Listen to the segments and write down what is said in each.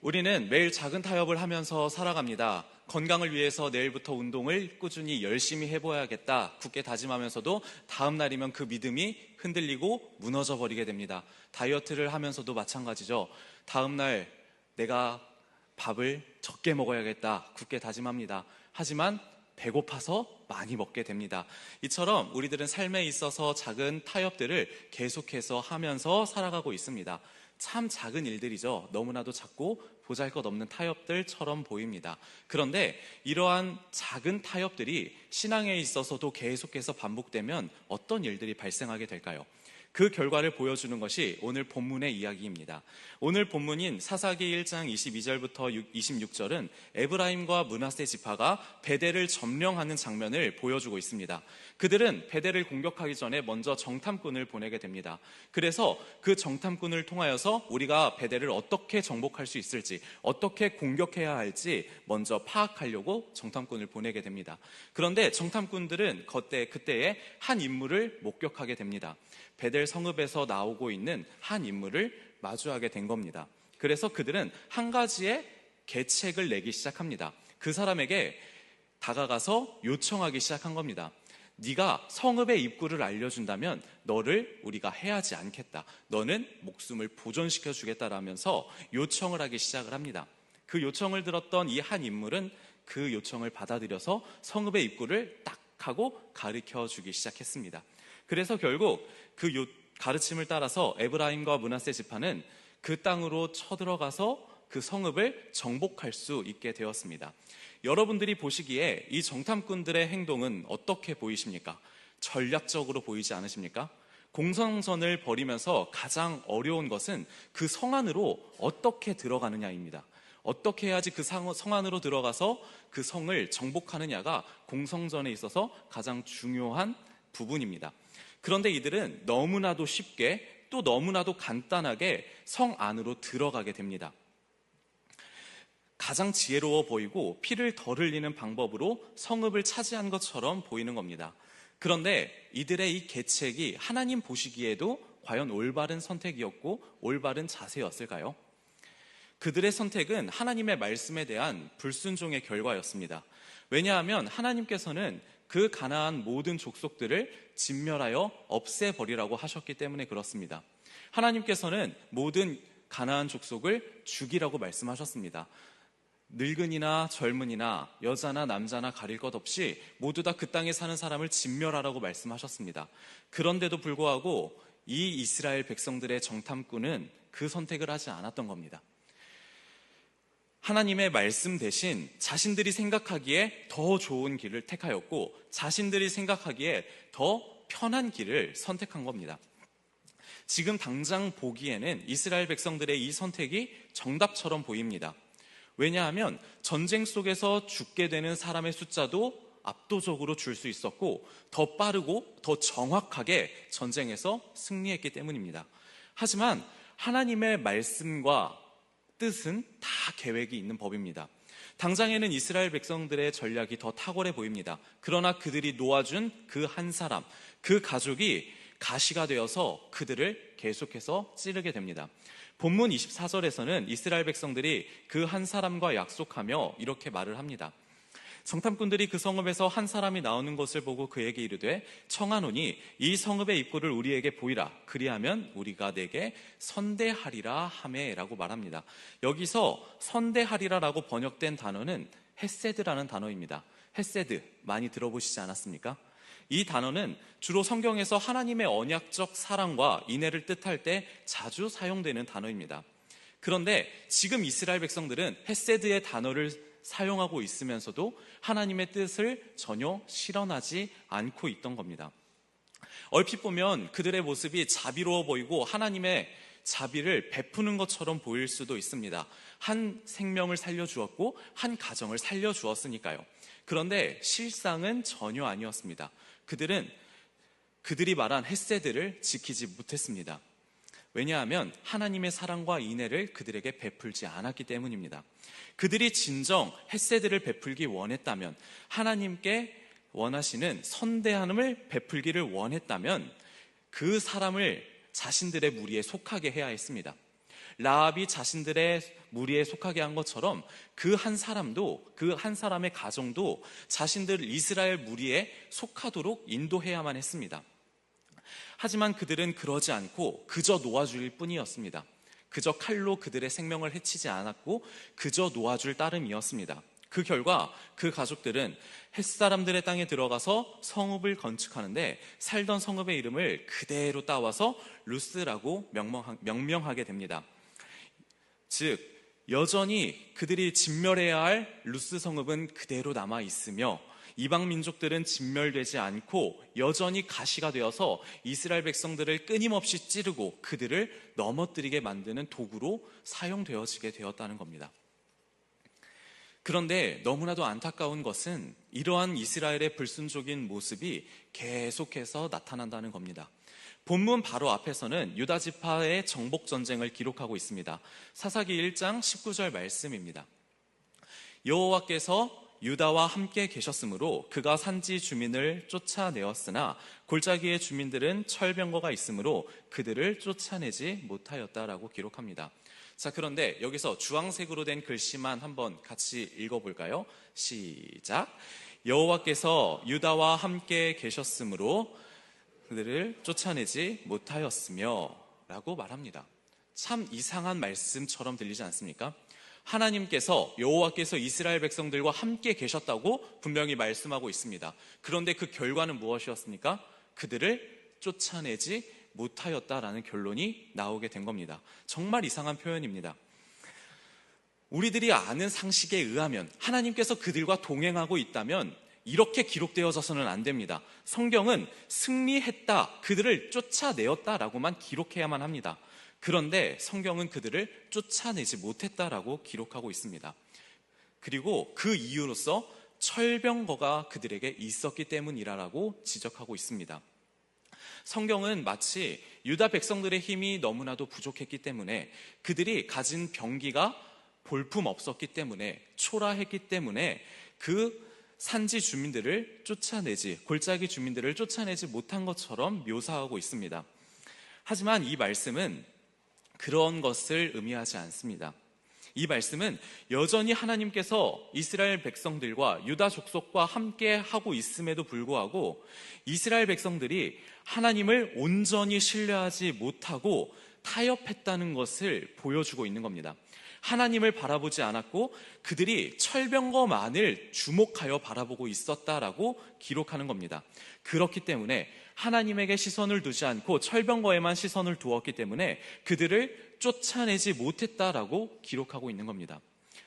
우리는 매일 작은 타협을 하면서 살아갑니다. 건강을 위해서 내일부터 운동을 꾸준히 열심히 해봐야겠다 굳게 다짐하면서도 다음 날이면 그 믿음이 흔들리고 무너져 버리게 됩니다. 다이어트를 하면서도 마찬가지죠. 다음 날 내가 밥을 적게 먹어야겠다 굳게 다짐합니다. 하지만 배고파서 많이 먹게 됩니다. 이처럼 우리들은 삶에 있어서 작은 타협들을 계속해서 하면서 살아가고 있습니다. 참 작은 일들이죠. 너무나도 작고 보잘것없는 타협들처럼 보입니다. 그런데 이러한 작은 타협들이 신앙에 있어서도 계속해서 반복되면 어떤 일들이 발생하게 될까요? 그 결과를 보여주는 것이 오늘 본문의 이야기입니다. 오늘 본문인 사사기 1장 22절부터 26절은 에브라임과 므낫세 지파가 베델을 점령하는 장면을 보여주고 있습니다. 그들은 베델을 공격하기 전에 먼저 정탐꾼을 보내게 됩니다. 그래서 그 정탐꾼을 통하여서 우리가 베델을 어떻게 정복할 수 있을지, 어떻게 공격해야 할지 먼저 파악하려고 정탐꾼을 보내게 됩니다. 그런데 정탐꾼들은 그때에 한 인물을 목격하게 됩니다. 베델 성읍에서 나오고 있는 한 인물을 마주하게 된 겁니다. 그래서 그들은 한 가지의 계책을 내기 시작합니다. 그 사람에게 다가가서 요청하기 시작한 겁니다. 네가 성읍의 입구를 알려준다면 너를 우리가 해하지 않겠다. 너는 목숨을 보존시켜 주겠다라면서 요청을 하기 시작을 합니다. 그 요청을 들었던 이 한 인물은 그 요청을 받아들여서 성읍의 입구를 딱 하고 가르쳐 주기 시작했습니다. 그래서 결국 그 가르침을 따라서 에브라임과 므낫세 지파는 그 땅으로 쳐들어가서 그 성읍을 정복할 수 있게 되었습니다. 여러분들이 보시기에 이 정탐꾼들의 행동은 어떻게 보이십니까? 전략적으로 보이지 않으십니까? 공성전을 벌이면서 가장 어려운 것은 그 성 안으로 어떻게 들어가느냐입니다. 어떻게 해야지 그 성 안으로 들어가서 그 성을 정복하느냐가 공성전에 있어서 가장 중요한 부분입니다. 그런데 이들은 너무나도 쉽게 또 너무나도 간단하게 성 안으로 들어가게 됩니다. 가장 지혜로워 보이고 피를 덜 흘리는 방법으로 성읍을 차지한 것처럼 보이는 겁니다. 그런데 이들의 이 계책이 하나님 보시기에도 과연 올바른 선택이었고 올바른 자세였을까요? 그들의 선택은 하나님의 말씀에 대한 불순종의 결과였습니다. 왜냐하면 하나님께서는 그 가나안 모든 족속들을 진멸하여 없애버리라고 하셨기 때문에 그렇습니다. 하나님께서는 모든 가나안 족속을 죽이라고 말씀하셨습니다. 늙은이나 젊은이나 여자나 남자나 가릴 것 없이 모두 다 그 땅에 사는 사람을 진멸하라고 말씀하셨습니다. 그런데도 불구하고 이 이스라엘 백성들의 정탐꾼은 그 선택을 하지 않았던 겁니다. 하나님의 말씀 대신 자신들이 생각하기에 더 좋은 길을 택하였고 자신들이 생각하기에 더 편한 길을 선택한 겁니다. 지금 당장 보기에는 이스라엘 백성들의 이 선택이 정답처럼 보입니다. 왜냐하면 전쟁 속에서 죽게 되는 사람의 숫자도 압도적으로 줄 수 있었고 더 빠르고 더 정확하게 전쟁에서 승리했기 때문입니다. 하지만 하나님의 말씀과 뜻은 다 계획이 있는 법입니다. 당장에는 이스라엘 백성들의 전략이 더 탁월해 보입니다. 그러나 그들이 놓아준 그 한 사람, 그 가족이 가시가 되어서 그들을 계속해서 찌르게 됩니다. 본문 24절에서는 이스라엘 백성들이 그 한 사람과 약속하며 이렇게 말을 합니다. 정탐꾼들이 그 성읍에서 한 사람이 나오는 것을 보고 그에게 이르되 청하노니 이 성읍의 입구를 우리에게 보이라. 그리하면 우리가 내게 선대하리라 하매라고 말합니다. 여기서 선대하리라라고 번역된 단어는 헤세드라는 단어입니다. 헤세드 많이 들어보시지 않았습니까? 이 단어는 주로 성경에서 하나님의 언약적 사랑과 인애를 뜻할 때 자주 사용되는 단어입니다. 그런데 지금 이스라엘 백성들은 헤세드의 단어를 사용하고 있으면서도 하나님의 뜻을 전혀 실현하지 않고 있던 겁니다. 얼핏 보면 그들의 모습이 자비로워 보이고 하나님의 자비를 베푸는 것처럼 보일 수도 있습니다. 한 생명을 살려주었고 한 가정을 살려주었으니까요. 그런데 실상은 전혀 아니었습니다. 그들이 말한 헤세드를 지키지 못했습니다. 왜냐하면 하나님의 사랑과 인애를 그들에게 베풀지 않았기 때문입니다. 그들이 진정 헤세드를 베풀기 원했다면, 하나님께 원하시는 선대함을 베풀기를 원했다면 그 사람을 자신들의 무리에 속하게 해야 했습니다. 라합이 자신들의 무리에 속하게 한 것처럼 그 한 사람도, 그 한 사람의 가정도 자신들 이스라엘 무리에 속하도록 인도해야만 했습니다. 하지만 그들은 그러지 않고 그저 놓아줄 뿐이었습니다. 그저 칼로 그들의 생명을 해치지 않았고 그저 놓아줄 따름이었습니다. 그 결과 그 가족들은 햇사람들의 땅에 들어가서 성읍을 건축하는데 살던 성읍의 이름을 그대로 따와서 루스라고 명명하게 됩니다. 즉 여전히 그들이 진멸해야 할 루스 성읍은 그대로 남아 있으며 이방 민족들은 진멸되지 않고 여전히 가시가 되어서 이스라엘 백성들을 끊임없이 찌르고 그들을 넘어뜨리게 만드는 도구로 사용되어지게 되었다는 겁니다. 그런데 너무나도 안타까운 것은 이러한 이스라엘의 불순종인 모습이 계속해서 나타난다는 겁니다. 본문 바로 앞에서는 유다 지파의 정복 전쟁을 기록하고 있습니다. 사사기 1장 19절 말씀입니다. 여호와께서 유다와 함께 계셨으므로 그가 산지 주민을 쫓아내었으나 골짜기의 주민들은 철병거가 있으므로 그들을 쫓아내지 못하였다라고 기록합니다. 자, 그런데 여기서 주황색으로 된 글씨만 한번 같이 읽어볼까요? 시작. 여호와께서 유다와 함께 계셨으므로 그들을 쫓아내지 못하였으며 라고 말합니다. 참 이상한 말씀처럼 들리지 않습니까? 하나님께서, 여호와께서 이스라엘 백성들과 함께 계셨다고 분명히 말씀하고 있습니다. 그런데 그 결과는 무엇이었습니까? 그들을 쫓아내지 못하였다라는 결론이 나오게 된 겁니다. 정말 이상한 표현입니다. 우리들이 아는 상식에 의하면 하나님께서 그들과 동행하고 있다면 이렇게 기록되어져서는 안 됩니다. 성경은 승리했다, 그들을 쫓아내었다라고만 기록해야만 합니다. 그런데 성경은 그들을 쫓아내지 못했다라고 기록하고 있습니다. 그리고 그 이유로서 철병거가 그들에게 있었기 때문이라고 지적하고 있습니다. 성경은 마치 유다 백성들의 힘이 너무나도 부족했기 때문에 그들이 가진 병기가 볼품 없었기 때문에 초라했기 때문에 그 산지 주민들을 골짜기 주민들을 쫓아내지 못한 것처럼 묘사하고 있습니다. 하지만 이 말씀은 그런 것을 의미하지 않습니다. 이 말씀은 여전히 하나님께서 이스라엘 백성들과 유다 족속과 함께 하고 있음에도 불구하고 이스라엘 백성들이 하나님을 온전히 신뢰하지 못하고 타협했다는 것을 보여주고 있는 겁니다. 하나님을 바라보지 않았고 그들이 철병거만을 주목하여 바라보고 있었다라고 기록하는 겁니다. 그렇기 때문에 하나님에게 시선을 두지 않고 철병거에만 시선을 두었기 때문에 그들을 쫓아내지 못했다라고 기록하고 있는 겁니다.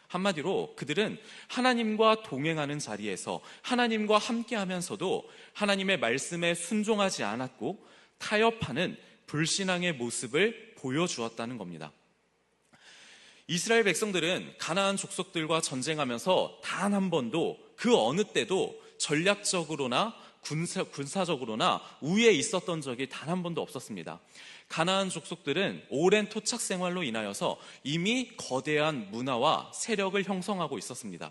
한마디로 그들은 하나님과 동행하는 자리에서 하나님과 함께 하면서도 하나님의 말씀에 순종하지 않았고 타협하는 불신앙의 모습을 보여주었다는 겁니다. 이스라엘 백성들은 가나안 족속들과 전쟁하면서 단 한 번도 그 어느 때도 전략적으로나 군사적으로나 우위에 있었던 적이 단 한 번도 없었습니다. 가나안 족속들은 오랜 토착 생활로 인하여서 이미 거대한 문화와 세력을 형성하고 있었습니다.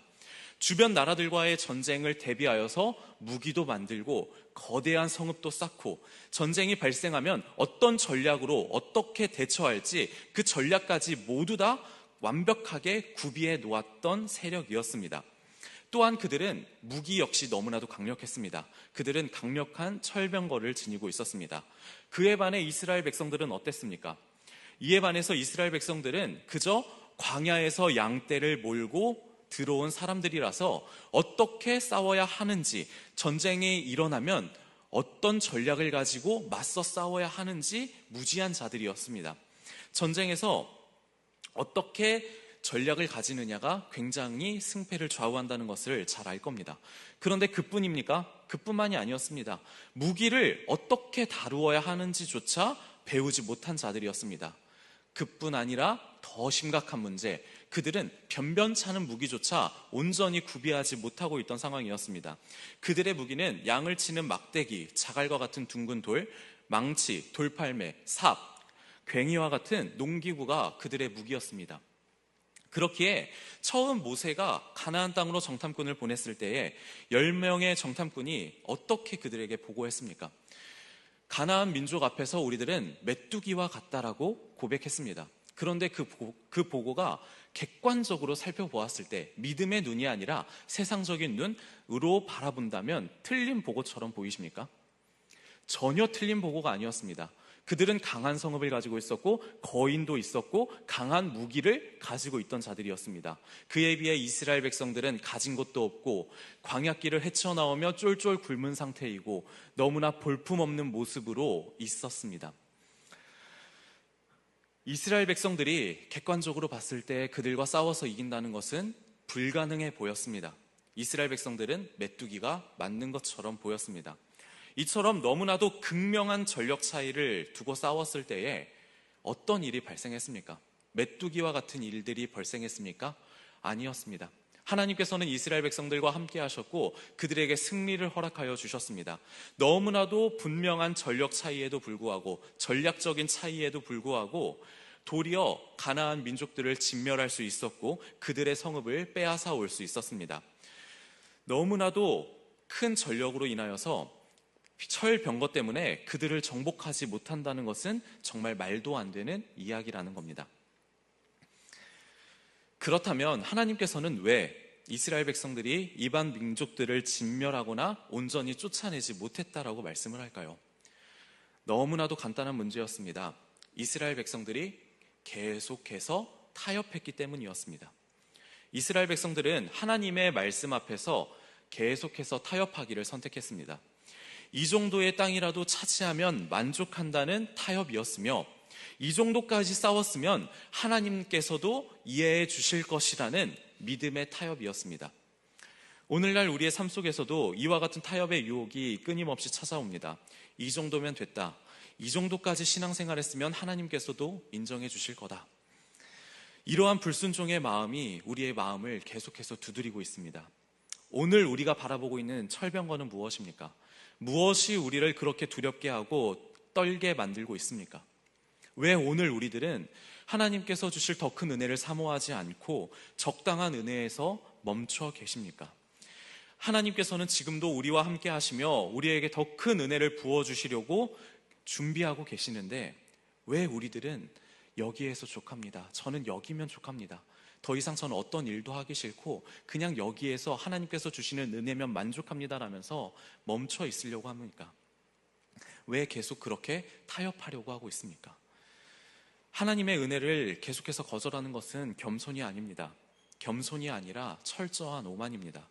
주변 나라들과의 전쟁을 대비하여서 무기도 만들고 거대한 성읍도 쌓고 전쟁이 발생하면 어떤 전략으로 어떻게 대처할지 그 전략까지 모두 다 완벽하게 구비해 놓았던 세력이었습니다. 또한 그들은 무기 역시 너무나도 강력했습니다. 그들은 강력한 철병거를 지니고 있었습니다. 그에 반해 이스라엘 백성들은 어땠습니까? 이에 반해서 이스라엘 백성들은 그저 광야에서 양떼를 몰고 들어온 사람들이라서 어떻게 싸워야 하는지, 전쟁이 일어나면 어떤 전략을 가지고 맞서 싸워야 하는지 무지한 자들이었습니다. 전쟁에서 어떻게 전략을 가지느냐가 굉장히 승패를 좌우한다는 것을 잘 알 겁니다. 그런데 그뿐입니까? 그뿐만이 아니었습니다. 무기를 어떻게 다루어야 하는지조차 배우지 못한 자들이었습니다. 그뿐 아니라 더 심각한 문제, 그들은 변변찮은 무기조차 온전히 구비하지 못하고 있던 상황이었습니다. 그들의 무기는 양을 치는 막대기, 자갈과 같은 둥근 돌, 망치, 돌팔매, 삽, 괭이와 같은 농기구가 그들의 무기였습니다. 그렇기에 처음 모세가 가나안 땅으로 정탐꾼을 보냈을 때에 10명의 정탐꾼이 어떻게 그들에게 보고했습니까? 가나안 민족 앞에서 우리들은 메뚜기와 같다라고 고백했습니다. 그런데 그 보고가 객관적으로 살펴보았을 때 믿음의 눈이 아니라 세상적인 눈으로 바라본다면 틀린 보고처럼 보이십니까? 전혀 틀린 보고가 아니었습니다. 그들은 강한 성읍을 가지고 있었고 거인도 있었고 강한 무기를 가지고 있던 자들이었습니다. 그에 비해 이스라엘 백성들은 가진 것도 없고 광야길을 헤쳐나오며 쫄쫄 굶은 상태이고 너무나 볼품없는 모습으로 있었습니다. 이스라엘 백성들이 객관적으로 봤을 때 그들과 싸워서 이긴다는 것은 불가능해 보였습니다. 이스라엘 백성들은 메뚜기가 맞는 것처럼 보였습니다. 이처럼 너무나도 극명한 전력 차이를 두고 싸웠을 때에 어떤 일이 발생했습니까? 메뚜기와 같은 일들이 발생했습니까? 아니었습니다. 하나님께서는 이스라엘 백성들과 함께 하셨고 그들에게 승리를 허락하여 주셨습니다. 너무나도 분명한 전력 차이에도 불구하고 전략적인 차이에도 불구하고 도리어 가나안 민족들을 진멸할 수 있었고 그들의 성읍을 빼앗아 올 수 있었습니다. 너무나도 큰 전력으로 인하여서 철병거 때문에 그들을 정복하지 못한다는 것은 정말 말도 안 되는 이야기라는 겁니다. 그렇다면 하나님께서는 왜 이스라엘 백성들이 이방 민족들을 진멸하거나 온전히 쫓아내지 못했다라고 말씀을 할까요? 너무나도 간단한 문제였습니다. 이스라엘 백성들이 계속해서 타협했기 때문이었습니다. 이스라엘 백성들은 하나님의 말씀 앞에서 계속해서 타협하기를 선택했습니다. 이 정도의 땅이라도 차지하면 만족한다는 타협이었으며 이 정도까지 싸웠으면 하나님께서도 이해해 주실 것이라는 믿음의 타협이었습니다. 오늘날 우리의 삶 속에서도 이와 같은 타협의 유혹이 끊임없이 찾아옵니다. 이 정도면 됐다. 이 정도까지 신앙생활했으면 하나님께서도 인정해 주실 거다. 이러한 불순종의 마음이 우리의 마음을 계속해서 두드리고 있습니다. 오늘 우리가 바라보고 있는 철병거는 무엇입니까? 무엇이 우리를 그렇게 두렵게 하고 떨게 만들고 있습니까? 왜 오늘 우리들은 하나님께서 주실 더 큰 은혜를 사모하지 않고 적당한 은혜에서 멈춰 계십니까? 하나님께서는 지금도 우리와 함께 하시며 우리에게 더 큰 은혜를 부어주시려고 준비하고 계시는데 왜 우리들은 여기에서 족합니다. 저는 여기면 족합니다. 더 이상 저는 어떤 일도 하기 싫고 그냥 여기에서 하나님께서 주시는 은혜면 만족합니다라면서 멈춰 있으려고 합니까? 왜 계속 그렇게 타협하려고 하고 있습니까? 하나님의 은혜를 계속해서 거절하는 것은 겸손이 아닙니다. 겸손이 아니라 철저한 오만입니다.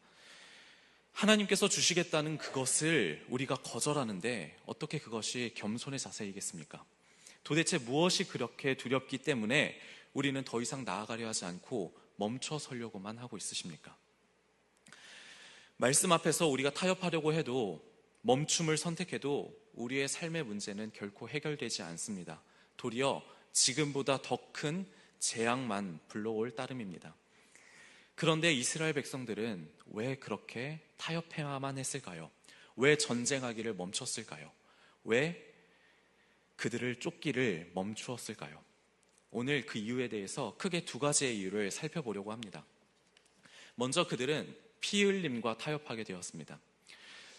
하나님께서 주시겠다는 그것을 우리가 거절하는데 어떻게 그것이 겸손의 자세이겠습니까? 도대체 무엇이 그렇게 두렵기 때문에 우리는 더 이상 나아가려 하지 않고 멈춰 서려고만 하고 있으십니까? 말씀 앞에서 우리가 타협하려고 해도 멈춤을 선택해도 우리의 삶의 문제는 결코 해결되지 않습니다. 도리어 지금보다 더 큰 재앙만 불러올 따름입니다. 그런데 이스라엘 백성들은 왜 그렇게 타협해야만 했을까요? 왜 전쟁하기를 멈췄을까요? 왜 그들을 쫓기를 멈추었을까요? 오늘 그 이유에 대해서 크게 두 가지의 이유를 살펴보려고 합니다. 먼저 그들은 피 흘림과 타협하게 되었습니다.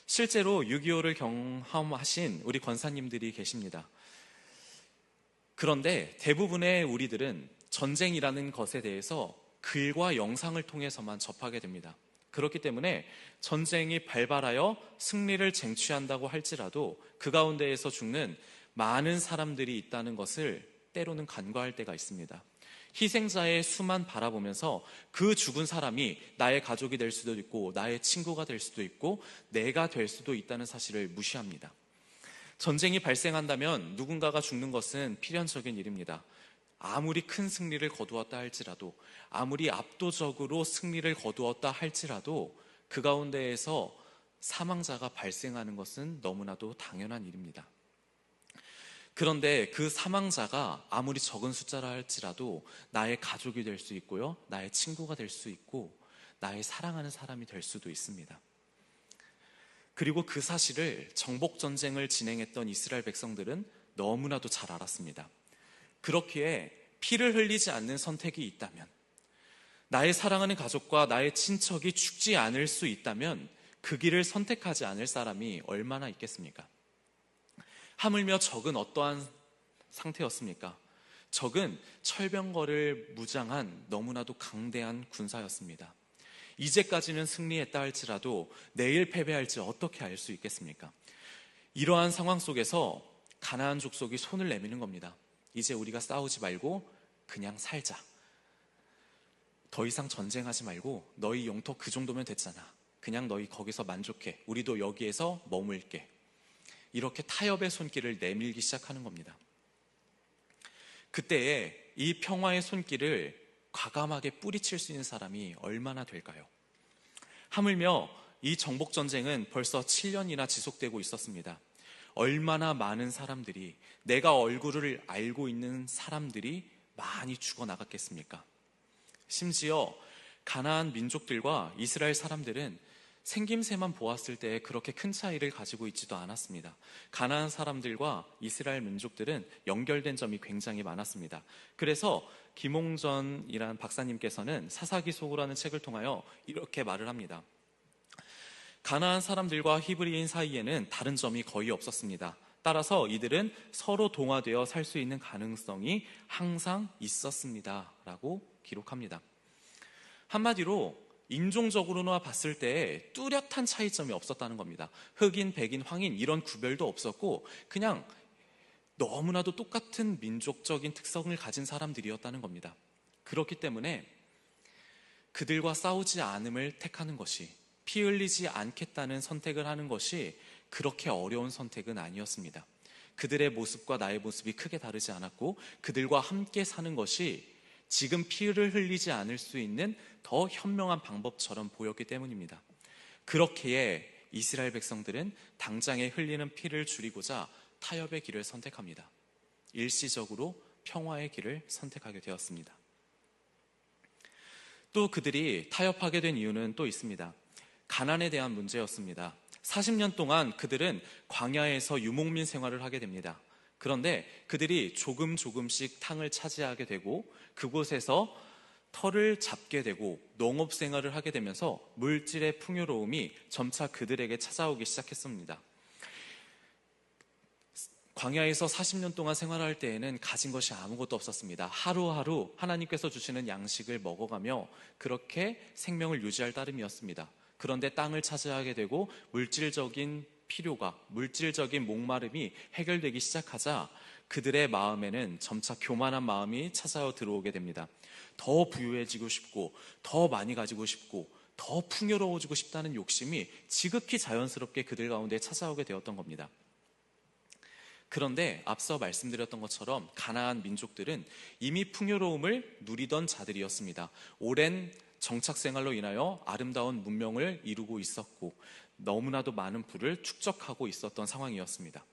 실제로 6.25를 경험하신 우리 권사님들이 계십니다. 그런데 대부분의 우리들은 전쟁이라는 것에 대해서 글과 영상을 통해서만 접하게 됩니다. 그렇기 때문에 전쟁이 발발하여 승리를 쟁취한다고 할지라도 그 가운데에서 죽는 많은 사람들이 있다는 것을 때로는 간과할 때가 있습니다. 희생자의 수만 바라보면서 그 죽은 사람이 나의 가족이 될 수도 있고 나의 친구가 될 수도 있고 내가 될 수도 있다는 사실을 무시합니다. 전쟁이 발생한다면 누군가가 죽는 것은 필연적인 일입니다. 아무리 큰 승리를 거두었다 할지라도 아무리 압도적으로 승리를 거두었다 할지라도 그 가운데에서 사망자가 발생하는 것은 너무나도 당연한 일입니다. 그런데 그 사망자가 아무리 적은 숫자라 할지라도 나의 가족이 될 수 있고요, 나의 친구가 될 수 있고 나의 사랑하는 사람이 될 수도 있습니다. 그리고 그 사실을 정복전쟁을 진행했던 이스라엘 백성들은 너무나도 잘 알았습니다. 그렇기에 피를 흘리지 않는 선택이 있다면, 나의 사랑하는 가족과 나의 친척이 죽지 않을 수 있다면 그 길을 선택하지 않을 사람이 얼마나 있겠습니까? 하물며 적은 어떠한 상태였습니까? 적은 철병거를 무장한 너무나도 강대한 군사였습니다. 이제까지는 승리했다 할지라도 내일 패배할지 어떻게 알 수 있겠습니까? 이러한 상황 속에서 가나안 족속이 손을 내미는 겁니다. 이제 우리가 싸우지 말고 그냥 살자. 더 이상 전쟁하지 말고 너희 영토 그 정도면 됐잖아. 그냥 너희 거기서 만족해. 우리도 여기에서 머물게. 이렇게 타협의 손길을 내밀기 시작하는 겁니다. 그때에 이 평화의 손길을 과감하게 뿌리칠 수 있는 사람이 얼마나 될까요? 하물며 이 정복전쟁은 벌써 7년이나 지속되고 있었습니다. 얼마나 많은 사람들이, 내가 얼굴을 알고 있는 사람들이 많이 죽어나갔겠습니까? 심지어 가나안 민족들과 이스라엘 사람들은 생김새만 보았을 때 그렇게 큰 차이를 가지고 있지도 않았습니다. 가나안 사람들과 이스라엘 민족들은 연결된 점이 굉장히 많았습니다. 그래서 김홍전이라는 박사님께서는 사사기속으로라는 책을 통하여 이렇게 말을 합니다. 가나안 사람들과 히브리인 사이에는 다른 점이 거의 없었습니다. 따라서 이들은 서로 동화되어 살 수 있는 가능성이 항상 있었습니다. 라고 기록합니다. 한마디로 인종적으로나 봤을 때 뚜렷한 차이점이 없었다는 겁니다. 흑인, 백인, 황인 이런 구별도 없었고 그냥 너무나도 똑같은 민족적인 특성을 가진 사람들이었다는 겁니다. 그렇기 때문에 그들과 싸우지 않음을 택하는 것이, 피 흘리지 않겠다는 선택을 하는 것이 그렇게 어려운 선택은 아니었습니다. 그들의 모습과 나의 모습이 크게 다르지 않았고 그들과 함께 사는 것이 지금 피를 흘리지 않을 수 있는 더 현명한 방법처럼 보였기 때문입니다. 그렇기에 이스라엘 백성들은 당장에 흘리는 피를 줄이고자 타협의 길을 선택합니다. 일시적으로 평화의 길을 선택하게 되었습니다. 또 그들이 타협하게 된 이유는 또 있습니다. 가난에 대한 문제였습니다. 40년 동안 그들은 광야에서 유목민 생활을 하게 됩니다. 그런데 그들이 조금씩 땅을 차지하게 되고 그곳에서 터를 잡게 되고 농업 생활을 하게 되면서 물질의 풍요로움이 점차 그들에게 찾아오기 시작했습니다. 광야에서 40년 동안 생활할 때에는 가진 것이 아무것도 없었습니다. 하루하루 하나님께서 주시는 양식을 먹어가며 그렇게 생명을 유지할 따름이었습니다. 그런데 땅을 차지하게 되고 물질적인 필요가, 물질적인 목마름이 해결되기 시작하자 그들의 마음에는 점차 교만한 마음이 찾아와 들어오게 됩니다. 더 부유해지고 싶고 더 많이 가지고 싶고 더 풍요로워지고 싶다는 욕심이 지극히 자연스럽게 그들 가운데 찾아오게 되었던 겁니다. 그런데 앞서 말씀드렸던 것처럼 가나안 민족들은 이미 풍요로움을 누리던 자들이었습니다. 오랜 정착 생활로 인하여 아름다운 문명을 이루고 있었고 너무나도 많은 부를 축적하고 있었던 상황이었습니다.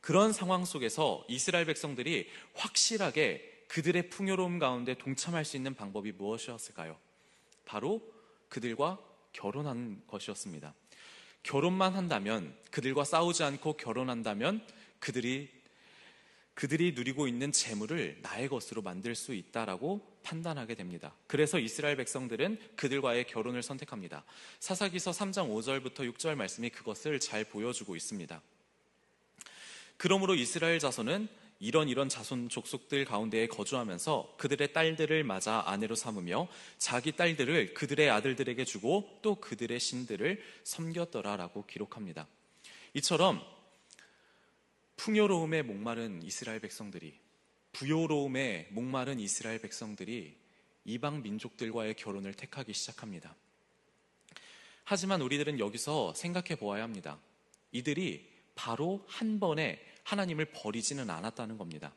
그런 상황 속에서 이스라엘 백성들이 확실하게 그들의 풍요로움 가운데 동참할 수 있는 방법이 무엇이었을까요? 바로 그들과 결혼하는 것이었습니다. 결혼만 한다면, 그들과 싸우지 않고 결혼한다면 그들이 누리고 있는 재물을 나의 것으로 만들 수 있다라고 판단하게 됩니다. 그래서 이스라엘 백성들은 그들과의 결혼을 선택합니다. 사사기서 3장 5절부터 6절 말씀이 그것을 잘 보여주고 있습니다. 그러므로 이스라엘 자손은 이런 자손 족속들 가운데에 거주하면서 그들의 딸들을 맞아 아내로 삼으며 자기 딸들을 그들의 아들들에게 주고 또 그들의 신들을 섬겼더라라고 기록합니다. 이처럼 풍요로움에 목마른 이스라엘 백성들이, 부요로움에 목마른 이스라엘 백성들이 이방 민족들과의 결혼을 택하기 시작합니다. 하지만 우리들은 여기서 생각해 보아야 합니다. 이들이 바로 한 번에 하나님을 버리지는 않았다는 겁니다.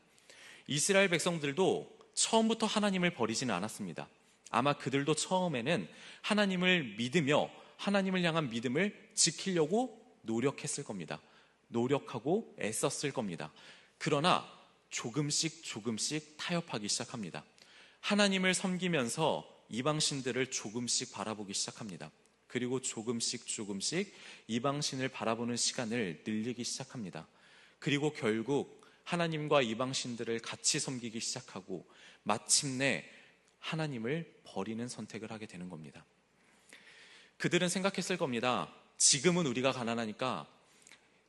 이스라엘 백성들도 처음부터 하나님을 버리지는 않았습니다. 아마 그들도 처음에는 하나님을 믿으며 하나님을 향한 믿음을 지키려고 노력했을 겁니다. 노력하고 애썼을 겁니다. 그러나 조금씩 타협하기 시작합니다. 하나님을 섬기면서 이방신들을 조금씩 바라보기 시작합니다. 그리고 조금씩 이방신을 바라보는 시간을 늘리기 시작합니다. 그리고 결국 하나님과 이방신들을 같이 섬기기 시작하고 마침내 하나님을 버리는 선택을 하게 되는 겁니다. 그들은 생각했을 겁니다. 지금은 우리가 가난하니까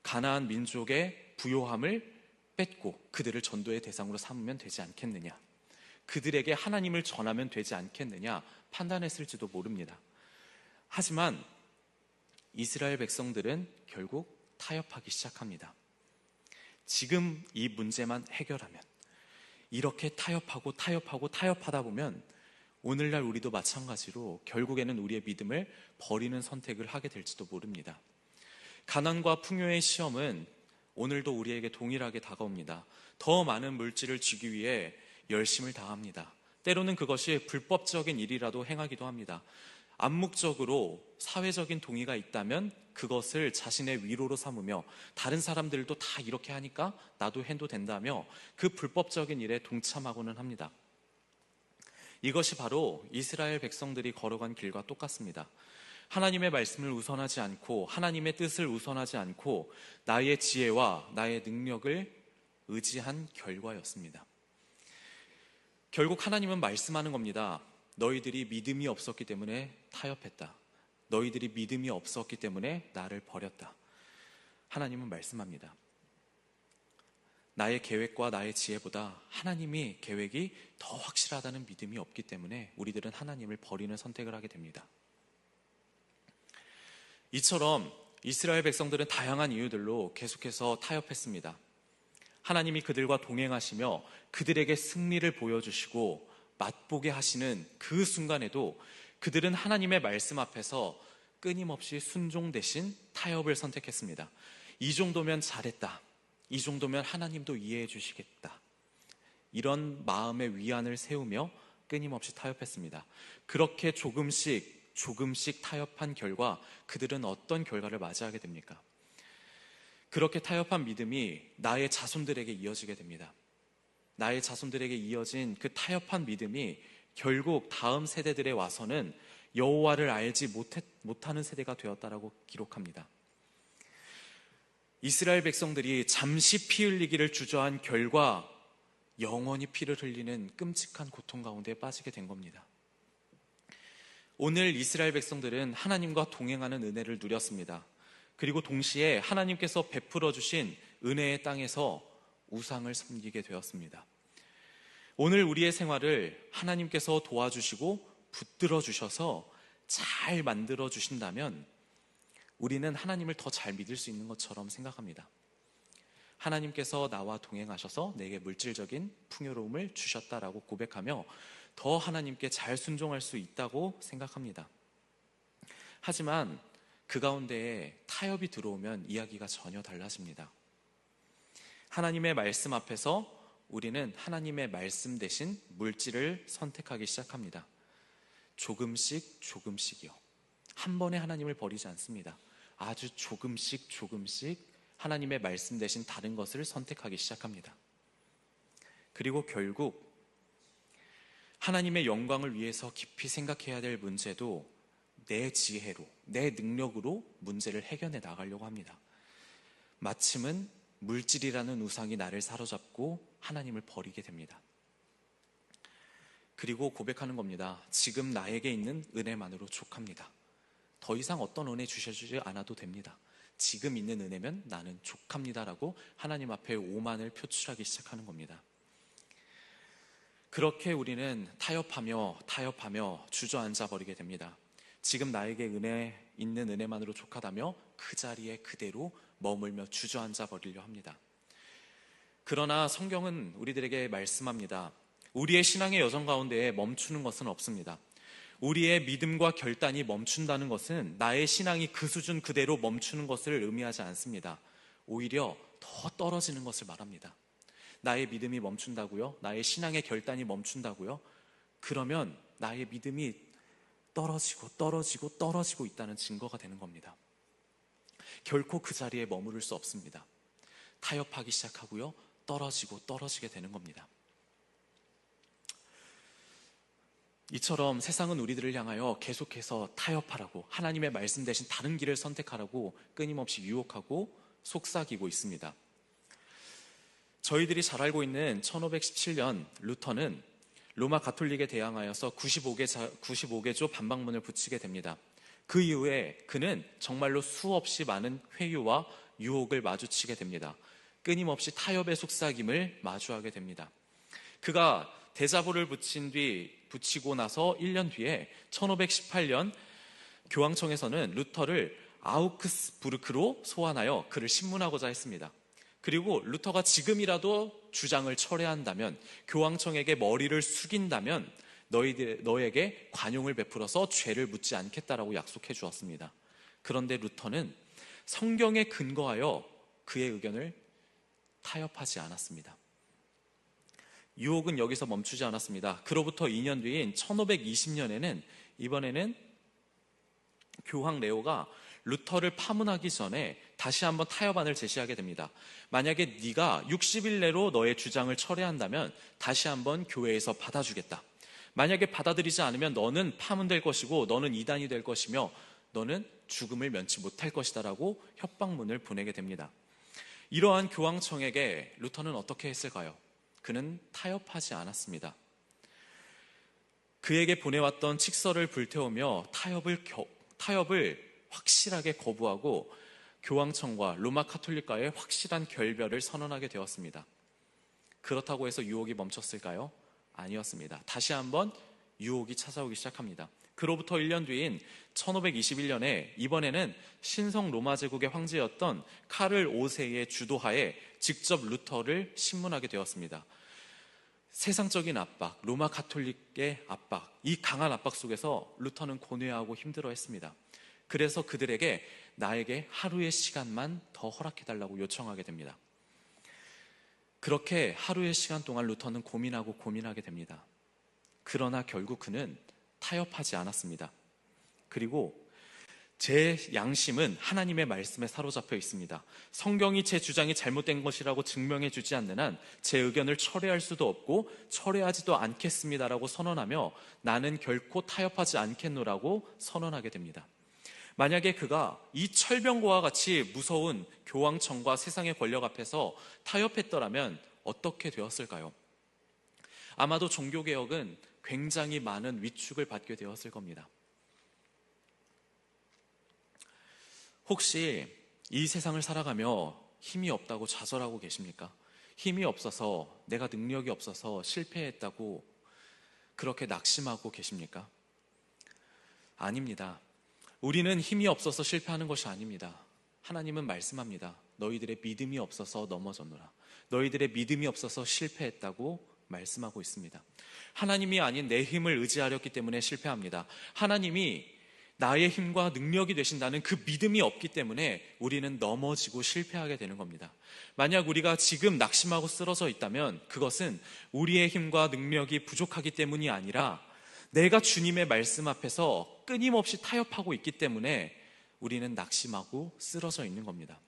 가나안 민족의 부요함을 뺏고 그들을 전도의 대상으로 삼으면 되지 않겠느냐, 그들에게 하나님을 전하면 되지 않겠느냐 판단했을지도 모릅니다. 하지만 이스라엘 백성들은 결국 타협하기 시작합니다. 지금 이 문제만 해결하면, 이렇게 타협하다 보면 오늘날 우리도 마찬가지로 결국에는 우리의 믿음을 버리는 선택을 하게 될지도 모릅니다. 가난과 풍요의 시험은 오늘도 우리에게 동일하게 다가옵니다. 더 많은 물질을 주기 위해 열심을 다합니다. 때로는 그것이 불법적인 일이라도 행하기도 합니다. 암묵적으로 사회적인 동의가 있다면 그것을 자신의 위로로 삼으며 다른 사람들도 다 이렇게 하니까 나도 해도 된다며 그 불법적인 일에 동참하고는 합니다. 이것이 바로 이스라엘 백성들이 걸어간 길과 똑같습니다. 하나님의 말씀을 우선하지 않고 하나님의 뜻을 우선하지 않고 나의 지혜와 나의 능력을 의지한 결과였습니다. 결국 하나님은 말씀하는 겁니다. 너희들이 믿음이 없었기 때문에 타협했다. 너희들이 믿음이 없었기 때문에 나를 버렸다. 하나님은 말씀합니다. 나의 계획과 나의 지혜보다 하나님이 계획이 더 확실하다는 믿음이 없기 때문에 우리들은 하나님을 버리는 선택을 하게 됩니다. 이처럼 이스라엘 백성들은 다양한 이유들로 계속해서 타협했습니다. 하나님이 그들과 동행하시며 그들에게 승리를 보여주시고 맛보게 하시는 그 순간에도 그들은 하나님의 말씀 앞에서 끊임없이 순종 대신 타협을 선택했습니다. 이 정도면 잘했다. 이 정도면 하나님도 이해해 주시겠다. 이런 마음의 위안을 세우며 끊임없이 타협했습니다. 그렇게 조금씩 타협한 결과 그들은 어떤 결과를 맞이하게 됩니까? 그렇게 타협한 믿음이 나의 자손들에게 이어지게 됩니다. 나의 자손들에게 이어진 그 타협한 믿음이 결국 다음 세대들에 와서는 여호와를 알지 못하는 세대가 되었다라고 기록합니다. 이스라엘 백성들이 잠시 피 흘리기를 주저한 결과 영원히 피를 흘리는 끔찍한 고통 가운데 빠지게 된 겁니다. 오늘 이스라엘 백성들은 하나님과 동행하는 은혜를 누렸습니다. 그리고 동시에 하나님께서 베풀어 주신 은혜의 땅에서 우상을 섬기게 되었습니다. 오늘 우리의 생활을 하나님께서 도와주시고 붙들어 주셔서 잘 만들어 주신다면 우리는 하나님을 더 잘 믿을 수 있는 것처럼 생각합니다. 하나님께서 나와 동행하셔서 내게 물질적인 풍요로움을 주셨다라고 고백하며 더 하나님께 잘 순종할 수 있다고 생각합니다. 하지만 그 가운데에 타협이 들어오면 이야기가 전혀 달라집니다. 하나님의 말씀 앞에서 우리는 하나님의 말씀 대신 물질을 선택하기 시작합니다. 조금씩이요. 한 번에 하나님을 버리지 않습니다. 아주 조금씩 하나님의 말씀 대신 다른 것을 선택하기 시작합니다. 그리고 결국 하나님의 영광을 위해서 깊이 생각해야 될 문제도 내 지혜로, 내 능력으로 문제를 해결해 나가려고 합니다. 마침은 물질이라는 우상이 나를 사로잡고 하나님을 버리게 됩니다. 그리고 고백하는 겁니다. 지금 나에게 있는 은혜만으로 족합니다. 더 이상 어떤 은혜 주셔주지 않아도 됩니다. 지금 있는 은혜면 나는 족합니다라고 하나님 앞에 오만을 표출하기 시작하는 겁니다. 그렇게 우리는 타협하며 주저앉아 버리게 됩니다. 지금 나에게 있는 은혜만으로 족하다며 그 자리에 그대로 머물며 주저앉아 버리려 합니다. 그러나 성경은 우리들에게 말씀합니다. 우리의 신앙의 여정 가운데 멈추는 것은 없습니다. 우리의 믿음과 결단이 멈춘다는 것은 나의 신앙이 그 수준 그대로 멈추는 것을 의미하지 않습니다. 오히려 더 떨어지는 것을 말합니다. 나의 믿음이 멈춘다고요? 나의 신앙의 결단이 멈춘다고요? 그러면 나의 믿음이 떨어지고 있다는 증거가 되는 겁니다. 결코 그 자리에 머무를 수 없습니다. 타협하기 시작하고요. 떨어지게 되는 겁니다. 이처럼 세상은 우리들을 향하여 계속해서 타협하라고, 하나님의 말씀 대신 다른 길을 선택하라고 끊임없이 유혹하고 속삭이고 있습니다. 저희들이 잘 알고 있는 1517년 루터는 로마 가톨릭에 대항하여서 95개조 반박문을 붙이게 됩니다. 그 이후에 그는 정말로 수없이 많은 회유와 유혹을 마주치게 됩니다. 끊임없이 타협의 속삭임을 마주하게 됩니다. 그가 대자보를 붙이고 나서 1년 뒤에 1518년 교황청에서는 루터를 아우크스부르크로 소환하여 그를 신문하고자 했습니다. 그리고 루터가 지금이라도 주장을 철회한다면, 교황청에게 머리를 숙인다면 너에게 관용을 베풀어서 죄를 묻지 않겠다라고 약속해 주었습니다. 그런데 루터는 성경에 근거하여 그의 의견을 타협하지 않았습니다. 유혹은 여기서 멈추지 않았습니다. 그로부터 2년 뒤인 1520년에는 이번에는 교황 레오가 루터를 파문하기 전에 다시 한번 타협안을 제시하게 됩니다. 만약에 네가 60일 내로 너의 주장을 철회한다면 다시 한번 교회에서 받아주겠다. 만약에 받아들이지 않으면 너는 파문될 것이고 너는 이단이 될 것이며 너는 죽음을 면치 못할 것이다 라고 협박문을 보내게 됩니다. 이러한 교황청에게 루터는 어떻게 했을까요? 그는 타협하지 않았습니다. 그에게 보내왔던 칙서를 불태우며 타협을 확실하게 거부하고 교황청과 로마 카톨릭과의 확실한 결별을 선언하게 되었습니다. 그렇다고 해서 유혹이 멈췄을까요? 아니었습니다. 다시 한번 유혹이 찾아오기 시작합니다. 그로부터 1년 뒤인 1521년에 이번에는 신성 로마 제국의 황제였던 카를 5세의 주도하에 직접 루터를 신문하게 되었습니다. 세상적인 압박, 로마 카톨릭의 압박, 이 강한 압박 속에서 루터는 고뇌하고 힘들어했습니다. 그래서 그들에게 나에게 하루의 시간만 더 허락해달라고 요청하게 됩니다. 그렇게 하루의 시간 동안 루터는 고민하게 됩니다. 그러나 결국 그는 타협하지 않았습니다. 그리고 제 양심은 하나님의 말씀에 사로잡혀 있습니다. 성경이 제 주장이 잘못된 것이라고 증명해 주지 않는 한 제 의견을 철회할 수도 없고 철회하지도 않겠습니다라고 선언하며 나는 결코 타협하지 않겠노라고 선언하게 됩니다. 만약에 그가 이 철병거와 같이 무서운 교황청과 세상의 권력 앞에서 타협했더라면 어떻게 되었을까요? 아마도 종교개혁은 굉장히 많은 위축을 받게 되었을 겁니다. 혹시 이 세상을 살아가며 힘이 없다고 좌절하고 계십니까? 힘이 없어서, 내가 능력이 없어서 실패했다고 그렇게 낙심하고 계십니까? 아닙니다. 우리는 힘이 없어서 실패하는 것이 아닙니다. 하나님은 말씀합니다. 너희들의 믿음이 없어서 넘어졌노라. 너희들의 믿음이 없어서 실패했다고 말씀하고 있습니다. 하나님이 아닌 내 힘을 의지하렸기 때문에 실패합니다. 하나님이 나의 힘과 능력이 되신다는 그 믿음이 없기 때문에 우리는 넘어지고 실패하게 되는 겁니다. 만약 우리가 지금 낙심하고 쓰러져 있다면 그것은 우리의 힘과 능력이 부족하기 때문이 아니라 내가 주님의 말씀 앞에서 끊임없이 타협하고 있기 때문에 우리는 낙심하고 쓰러져 있는 겁니다.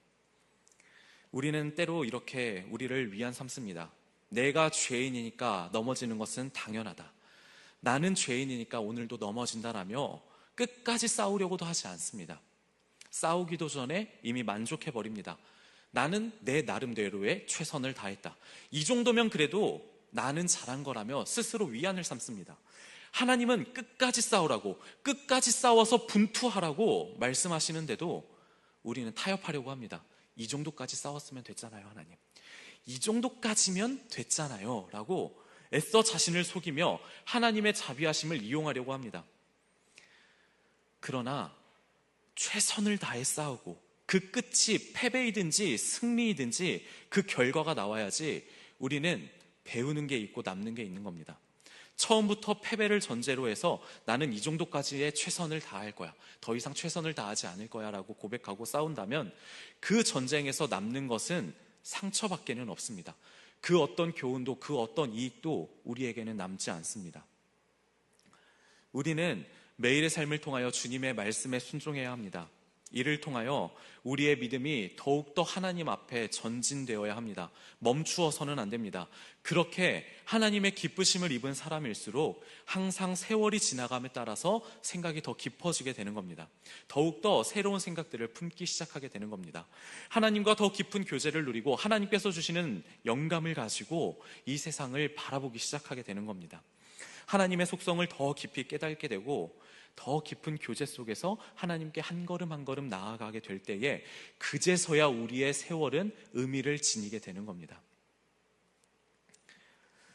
우리는 때로 이렇게 우리를 위안 삼습니다. 내가 죄인이니까 넘어지는 것은 당연하다. 나는 죄인이니까 오늘도 넘어진다라며 끝까지 싸우려고도 하지 않습니다. 싸우기도 전에 이미 만족해버립니다. 나는 내 나름대로의 최선을 다했다. 이 정도면 그래도 나는 잘한 거라며 스스로 위안을 삼습니다. 하나님은 끝까지 싸우라고, 끝까지 싸워서 분투하라고 말씀하시는데도 우리는 타협하려고 합니다. 이 정도까지 싸웠으면 됐잖아요, 하나님. 이 정도까지면 됐잖아요 라고 애써 자신을 속이며 하나님의 자비하심을 이용하려고 합니다. 그러나 최선을 다해 싸우고 그 끝이 패배이든지 승리이든지 그 결과가 나와야지 우리는 배우는 게 있고 남는 게 있는 겁니다. 처음부터 패배를 전제로 해서 나는 이 정도까지의 최선을 다할 거야, 더 이상 최선을 다하지 않을 거야 라고 고백하고 싸운다면 그 전쟁에서 남는 것은 상처밖에는 없습니다. 그 어떤 교훈도 그 어떤 이익도 우리에게는 남지 않습니다. 우리는 매일의 삶을 통하여 주님의 말씀에 순종해야 합니다. 이를 통하여 우리의 믿음이 더욱더 하나님 앞에 전진되어야 합니다. 멈추어서는 안 됩니다. 그렇게 하나님의 기쁘심을 입은 사람일수록 항상 세월이 지나감에 따라서 생각이 더 깊어지게 되는 겁니다. 더욱더 새로운 생각들을 품기 시작하게 되는 겁니다. 하나님과 더 깊은 교제를 누리고 하나님께서 주시는 영감을 가지고 이 세상을 바라보기 시작하게 되는 겁니다. 하나님의 속성을 더 깊이 깨닫게 되고 더 깊은 교제 속에서 하나님께 한 걸음 한 걸음 나아가게 될 때에 그제서야 우리의 세월은 의미를 지니게 되는 겁니다.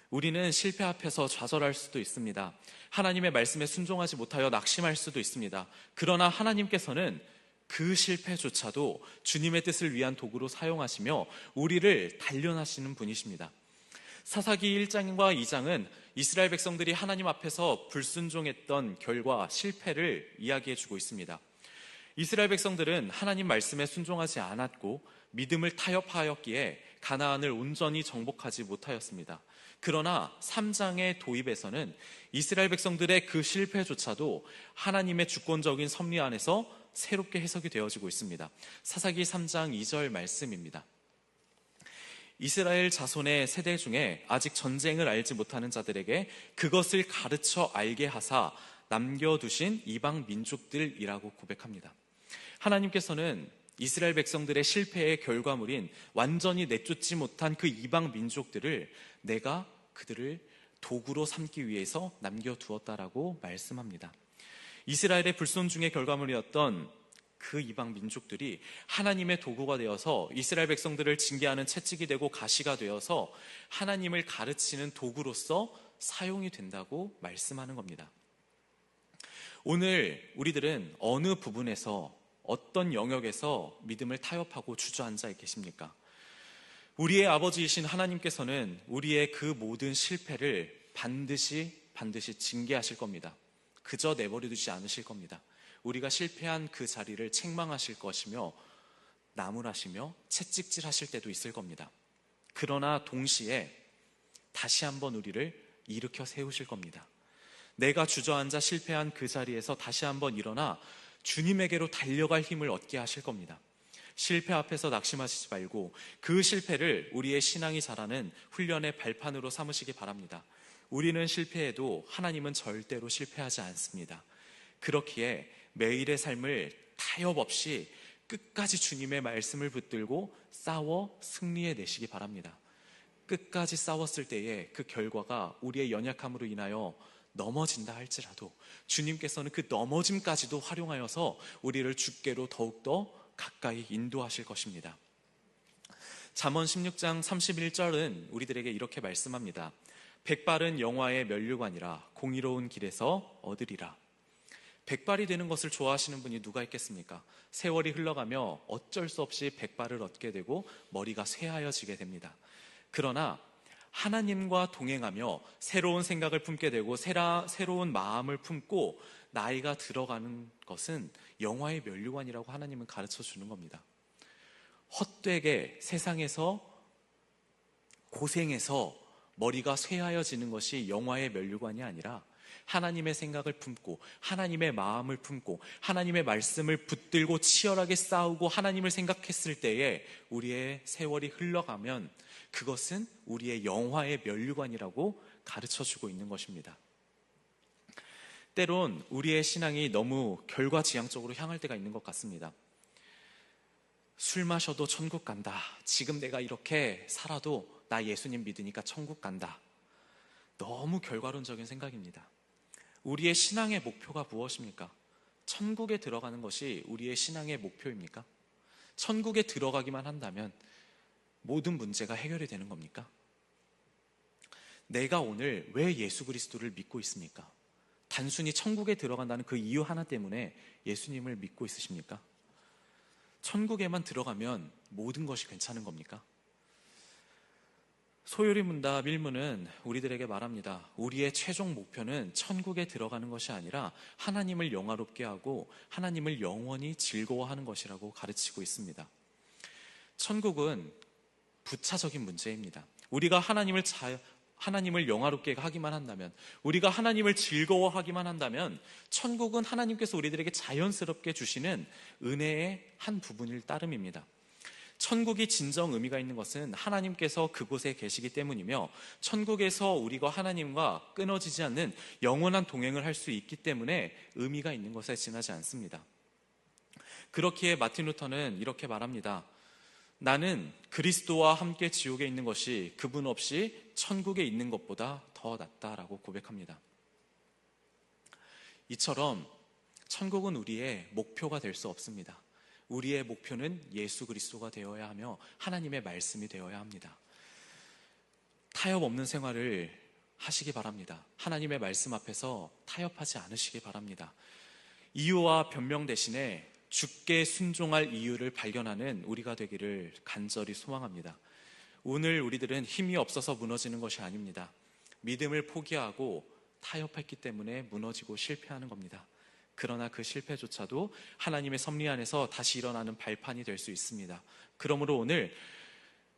우리는 실패 앞에서 좌절할 수도 있습니다. 하나님의 말씀에 순종하지 못하여 낙심할 수도 있습니다. 그러나 하나님께서는 그 실패조차도 주님의 뜻을 위한 도구로 사용하시며 우리를 단련하시는 분이십니다. 사사기 1장과 2장은 이스라엘 백성들이 하나님 앞에서 불순종했던 결과 실패를 이야기해주고 있습니다. 이스라엘 백성들은 하나님 말씀에 순종하지 않았고 믿음을 타협하였기에 가나안을 온전히 정복하지 못하였습니다. 그러나 3장의 도입에서는 이스라엘 백성들의 그 실패조차도 하나님의 주권적인 섭리 안에서 새롭게 해석이 되어지고 있습니다. 사사기 3장 2절 말씀입니다. 이스라엘 자손의 세대 중에 아직 전쟁을 알지 못하는 자들에게 그것을 가르쳐 알게 하사 남겨두신 이방 민족들이라고 고백합니다. 하나님께서는 이스라엘 백성들의 실패의 결과물인 완전히 내쫓지 못한 그 이방 민족들을 내가 그들을 도구로 삼기 위해서 남겨두었다라고 말씀합니다. 이스라엘의 불순종의 결과물이었던 그 이방 민족들이 하나님의 도구가 되어서 이스라엘 백성들을 징계하는 채찍이 되고 가시가 되어서 하나님을 가르치는 도구로서 사용이 된다고 말씀하는 겁니다. 오늘 우리들은 어느 부분에서 어떤 영역에서 믿음을 타협하고 주저앉아 계십니까? 우리의 아버지이신 하나님께서는 우리의 그 모든 실패를 반드시 징계하실 겁니다. 그저 내버려 두지 않으실 겁니다. 우리가 실패한 그 자리를 책망하실 것이며 나무라시며 채찍질 하실 때도 있을 겁니다. 그러나 동시에 다시 한번 우리를 일으켜 세우실 겁니다. 내가 주저앉아 실패한 그 자리에서 다시 한번 일어나 주님에게로 달려갈 힘을 얻게 하실 겁니다. 실패 앞에서 낙심하시지 말고 그 실패를 우리의 신앙이 자라는 훈련의 발판으로 삼으시기 바랍니다. 우리는 실패해도 하나님은 절대로 실패하지 않습니다. 그렇기에 매일의 삶을 타협 없이 끝까지 주님의 말씀을 붙들고 싸워 승리해 내시기 바랍니다. 끝까지 싸웠을 때에 그 결과가 우리의 연약함으로 인하여 넘어진다 할지라도 주님께서는 그 넘어짐까지도 활용하여서 우리를 주께로 더욱더 가까이 인도하실 것입니다. 잠언 16장 31절은 우리들에게 이렇게 말씀합니다. 백발은 영화의 면류관이라 공의로운 길에서 얻으리라. 백발이 되는 것을 좋아하시는 분이 누가 있겠습니까? 세월이 흘러가며 어쩔 수 없이 백발을 얻게 되고 머리가 쇠하여지게 됩니다. 그러나 하나님과 동행하며 새로운 생각을 품게 되고 새로운 마음을 품고 나이가 들어가는 것은 영화의 면류관이라고 하나님은 가르쳐 주는 겁니다. 헛되게 세상에서 고생해서 머리가 쇠하여지는 것이 영화의 면류관이 아니라 하나님의 생각을 품고 하나님의 마음을 품고 하나님의 말씀을 붙들고 치열하게 싸우고 하나님을 생각했을 때에 우리의 세월이 흘러가면 그것은 우리의 영화의 면류관이라고 가르쳐주고 있는 것입니다. 때론 우리의 신앙이 너무 결과지향적으로 향할 때가 있는 것 같습니다. 술 마셔도 천국 간다. 지금 내가 이렇게 살아도 나 예수님 믿으니까 천국 간다. 너무 결과론적인 생각입니다. 우리의 신앙의 목표가 무엇입니까? 천국에 들어가는 것이 우리의 신앙의 목표입니까? 천국에 들어가기만 한다면 모든 문제가 해결이 되는 겁니까? 내가 오늘 왜 예수 그리스도를 믿고 있습니까? 단순히 천국에 들어간다는 그 이유 하나 때문에 예수님을 믿고 있으십니까? 천국에만 들어가면 모든 것이 괜찮은 겁니까? 소요리 문답 1문은 우리들에게 말합니다. 우리의 최종 목표는 천국에 들어가는 것이 아니라 하나님을 영화롭게 하고 하나님을 영원히 즐거워하는 것이라고 가르치고 있습니다. 천국은 부차적인 문제입니다. 우리가 하나님을 영화롭게 하기만 한다면, 우리가 하나님을 즐거워하기만 한다면 천국은 하나님께서 우리들에게 자연스럽게 주시는 은혜의 한 부분일 따름입니다. 천국이 진정 의미가 있는 것은 하나님께서 그곳에 계시기 때문이며 천국에서 우리가 하나님과 끊어지지 않는 영원한 동행을 할 수 있기 때문에 의미가 있는 것에 지나지 않습니다. 그렇기에 마틴 루터는 이렇게 말합니다. 나는 그리스도와 함께 지옥에 있는 것이 그분 없이 천국에 있는 것보다 더 낫다라고 고백합니다. 이처럼 천국은 우리의 목표가 될 수 없습니다. 우리의 목표는 예수 그리스도가 되어야 하며 하나님의 말씀이 되어야 합니다. 타협 없는 생활을 하시기 바랍니다. 하나님의 말씀 앞에서 타협하지 않으시기 바랍니다. 이유와 변명 대신에 주께 순종할 이유를 발견하는 우리가 되기를 간절히 소망합니다. 오늘 우리들은 힘이 없어서 무너지는 것이 아닙니다. 믿음을 포기하고 타협했기 때문에 무너지고 실패하는 겁니다. 그러나 그 실패조차도 하나님의 섭리 안에서 다시 일어나는 발판이 될 수 있습니다. 그러므로 오늘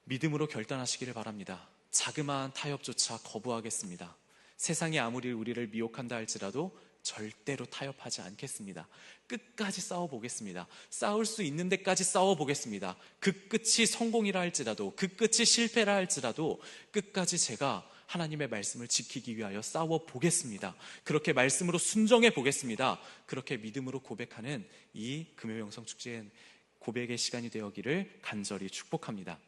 믿음으로 결단하시기를 바랍니다. 자그마한 타협조차 거부하겠습니다. 세상이 아무리 우리를 미혹한다 할지라도 절대로 타협하지 않겠습니다. 끝까지 싸워보겠습니다. 싸울 수 있는 데까지 싸워보겠습니다. 그 끝이 성공이라 할지라도, 그 끝이 실패라 할지라도 끝까지 제가 하나님의 말씀을 지키기 위하여 싸워보겠습니다. 그렇게 말씀으로 순종해 보겠습니다. 그렇게 믿음으로 고백하는 이 금요영성축제의 고백의 시간이 되었기를 간절히 축복합니다.